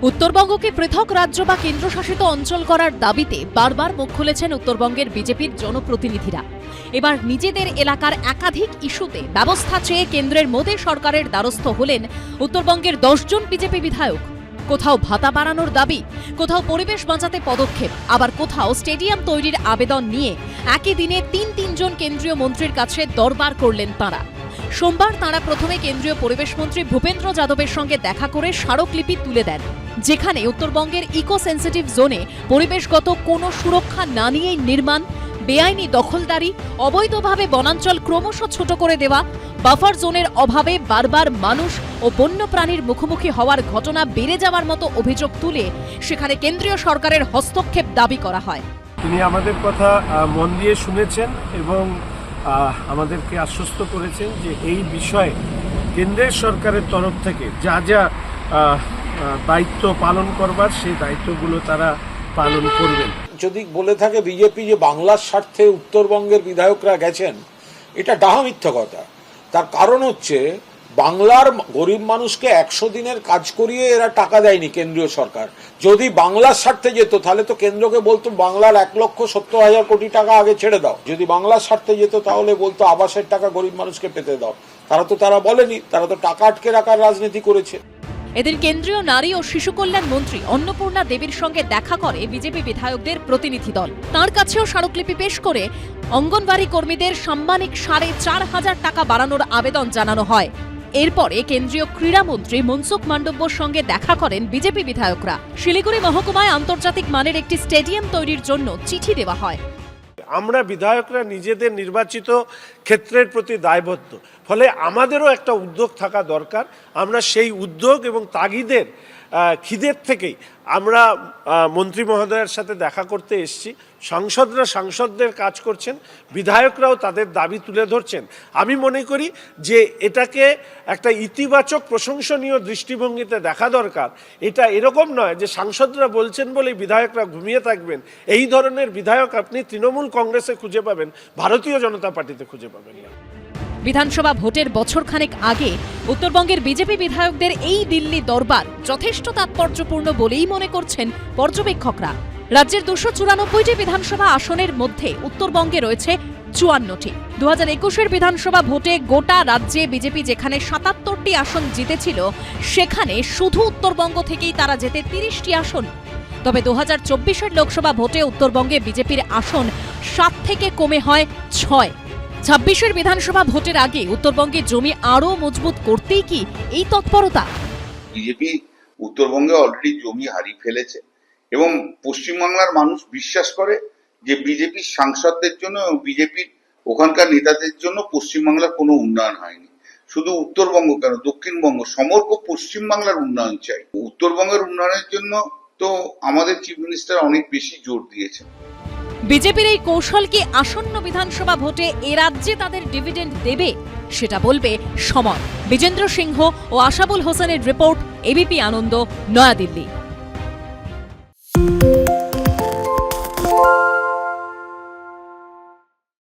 উত্তরবঙ্গকে পৃথক রাজ্য বা কেন্দ্রশাসিত অঞ্চল করার দাবিতে বারবার মুখ খুলেছেন উত্তরবঙ্গের বিজেপির জনপ্রতিনিধিরা। এবার নিজেদের এলাকার একাধিক ইস্যুতে ব্যবস্থা চেয়ে কেন্দ্রের মোদী সরকারের দ্বারস্থ হলেন উত্তরবঙ্গের 10 জন বিজেপি বিধায়ক। কোথাও ভাতা বাড়ানোর দাবি, কোথাও পরিবেশ বাঁচাতে পদক্ষেপ, আবার কোথাও স্টেডিয়াম তৈরির আবেদন নিয়ে একই দিনে তিন জন কেন্দ্রীয় মন্ত্রীর কাছে দরবার করলেন তাঁরা। সোমবার তাঁরা প্রথমে কেন্দ্রীয় পরিবেশ মন্ত্রী ভূপেন্দ্র যাদবের সঙ্গে দেখা করে স্মারকলিপি তুলে দেন, যেখানে উত্তরবঙ্গের ইকো সেন্সিটিভ জোনে পরিবেশগত কোনো সুরক্ষা না নিয়েই নির্মাণ, বেআইনি দখলদারি, অবৈধভাবে বনাঞ্চল ক্রমশ ছোট করে দেওয়া, বাফার জোনের অভাবে বারবার মানুষ ও বন্যপ্রাণীর মুখোমুখি হওয়ার ঘটনা বেড়ে যাওয়ার মতো অভিযোগ তুলে সেখানে কেন্দ্রীয় সরকারের হস্তক্ষেপ দাবি করা হয়। তিনি আমাদের কথা মন দিয়ে শুনেছেন এবং আমাদেরকে আশ্বস্ত করেছেন যে এই বিষয়ে কেন্দ্রের সরকারের তরফ থেকে যা যা দায়িত্ব পালন করবার সেই দায়িত্বগুলো তারা পালন করবেন। যদি বলে থাকে বিজেপি যে বাংলার স্বার্থে উত্তরবঙ্গের বিধায়করা গেছেন, এটা ডাহা মিথ্যা কথা। তার কারণ হচ্ছে বাংলার গরিব মানুষকে 100 দিনের কাজ করিয়ে এরা টাকা দেয়নি কেন্দ্রীয় সরকার। যদি বাংলার স্বার্থে যেত তাহলে তো কেন্দ্রকে বলতো বাংলার 1,70,000 কোটি টাকা আগে ছেড়ে দাও। যদি বাংলার স্বার্থে যেত তাহলে বলতো আবাসের টাকা গরিব মানুষকে পেতে দাও। তারা বলেনি, তারা তো টাকা আটকে রাখার রাজনীতি করেছে। এদিন কেন্দ্রীয় নারী ও শিশু কল্যাণ মন্ত্রী অন্নপূর্ণা দেবীর সঙ্গে দেখা করে বিজেপি বিধায়কদের প্রতিনিধি দল। তাঁর কাছেও স্মারকলিপি পেশ করে অঙ্গনওয়াড়ি কর্মীদের সাম্মানিক 4,500 টাকা বাড়ানোর আবেদন জানানো হয়। এরপরে কেন্দ্রীয় ক্রীড়ামন্ত্রী মনসুখ মান্ডব্যর সঙ্গে দেখা করেন বিজেপি বিধায়করা। শিলিগুড়ি মহকুমায় আন্তর্জাতিক মানের একটি স্টেডিয়াম তৈরির জন্য চিঠি দেওয়া হয়। আমরা বিধায়করা নিজেদের নির্বাচিত ক্ষেত্রের প্রতি দায়বদ্ধ, ফলে আমাদেরও একটা উদ্যোগ থাকা দরকার। আমরা সেই উদ্যোগ এবং তাগিদের খিদের থেকেই আমরা মন্ত্রী মহোদয়ের সাথে দেখা করতে এসেছি। সাংসদরা সাংসদদের কাজ করছেন, বিধায়করাও তাদের দাবি তুলে ধরছেন। আমি মনে করি যে এটাকে একটা ইতিবাচক প্রশংসনীয় দৃষ্টিভঙ্গিতে দেখা দরকার। এটা এরকম নয় যে সাংসদরা বলছেন বলেই বিধায়করা ঘুমিয়ে থাকবেন। এই ধরনের বিধায়ক আপনি তৃণমূল কংগ্রেসে খুঁজে পাবেন, ভারতীয় জনতা পার্টিতে খুঁজে পাবেন না। বিধানসভা ভোটের বছরখানেক আগে উত্তরবঙ্গের বিজেপি বিধায়কদের এই দিল্লি দরবার যথেষ্ট তাৎপর্যপূর্ণ বলেই মনে করছেন পর্যবেক্ষকরা। রাজ্যের 294টি বিধানসভা আসনের মধ্যে উত্তরবঙ্গে রয়েছে 54টি। 2021-এর বিধানসভা ভোটে গোটা রাজ্যে বিজেপি যেখানে 77টি আসন জিতেছিল, সেখানে শুধু উত্তরবঙ্গ থেকেই তারা জেতে 30টি আসন। তবে 2024-এর লোকসভা ভোটে উত্তরবঙ্গে বিজেপির আসন 7 থেকে কমে হয় 6। 26-এর বিধানসভা ভোটের আগে উত্তরবঙ্গে জমি আরো মজবুত করতেই কি এই তৎপরতা? বিজেপি উত্তরবঙ্গে অলরেডি জমি হারিয়ে ফেলেছে এবং পশ্চিমবাংলার মানুষ বিশ্বাস করে যে বিজেপির সাংসদদের জন্য এবং বিজেপির ওখানকার নেতাদের জন্য পশ্চিমবাংলার কোনো উন্নয়ন হয়নি। শুধু উত্তরবঙ্গ কেন, দক্ষিণবঙ্গ সমগ্র পশ্চিমবাংলার উন্নয়ন চাই। উত্তরবঙ্গের উন্নয়নের জন্য তো আমাদের চিফ মিনিস্টার অনেক বেশি জোর দিয়েছেন। বিজেপির এই কৌশল কি আসন্ন বিধানসভা ভোটে এ রাজ্যে তাদের ডিভিডেন্ড দেবে, সেটা বলবে সময়। বিজেন্দ্র সিংহ ও আশাবুল হোসেনের রিপোর্ট, এবিপি আনন্দ, নয়াদিল্লি।